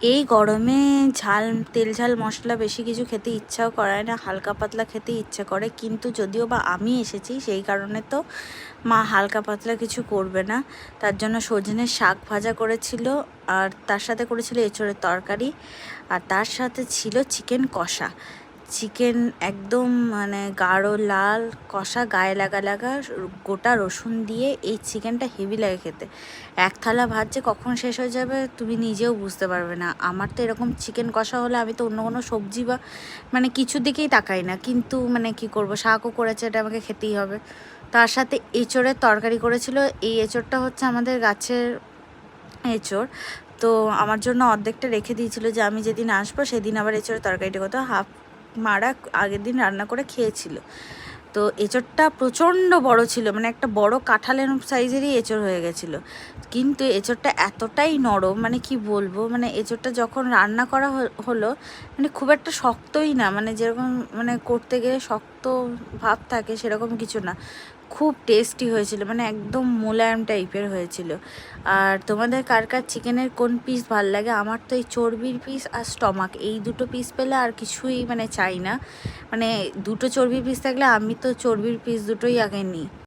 এই গরমে ঝাল তেল ঝাল মশলা বেশি কিছু খেতে ইচ্ছাও করে না, হালকা পাতলা খেতে ইচ্ছে করে। কিন্তু যদিও বা আমি এসেছি সেই কারণে তো মা হালকা পাতলা কিছু করবে না, তার জন্য সজনের শাক ভাজা করেছিল, আর তার সাথে করেছিল এঁচোড়ের তরকারি, আর তার সাথে ছিল চিকেন কষা। চিকেন একদম মানে গাঢ় লাল কষা, গায়ে লাগা লাগা, গোটা রসুন দিয়ে এই চিকেনটা হেভি লাগে খেতে। এক থালা ভাত যে কখন শেষ হয়ে যাবে তুমি নিজেও বুঝতে পারবে না। আমার তো এরকম চিকেন কষা হলে আমি তো অন্য কোনো সবজি বা মানে কিছুর দিকেই তাকাই না, কিন্তু মানে কি করব, শাকও করেছে, এটা আমাকে খেতেই হবে। তার সাথে এঁচোড়ের তরকারি করেছিল। এই এঁচোড়টা হচ্ছে আমাদের গাছের এঁচোড়, তো আমার জন্য অর্ধেকটা রেখে দিয়েছিল যে আমি যেদিন আসবো সেদিন আবার এঁচোড়ের তরকারিটা করতো। হাফ মারা আগের দিন রান্না করে খেয়েছিল। তো এঁচোড়টা প্রচণ্ড বড় ছিল, মানে একটা বড় কাঁঠালের সাইজেরই এঁচোড় হয়ে গেছিলো। কিন্তু এঁচোড়টা এতটাই নরম, মানে কি বলবো, মানে এঁচোড়টা যখন রান্না করা হলো, মানে খুব একটা শক্তই না, মানে যেরকম মানে করতে গেলে শক্ত ভাব থাকে সেরকম কিছু না, খুব টেস্টি হয়েছিল, মানে একদম মোলায়েম টাইপের হয়েছিল। আর তোমাদের কার কার চিকেনের কোন পিস ভাল লাগে? আমার তো এই চর্বির পিস আর স্টমাক, এই দুটো পিস পেলে আর কিছুই মানে চাই না। মানে দুটো চর্বির পিস থাকলে আমি তো চর্বির পিস দুটোই আগে নিই।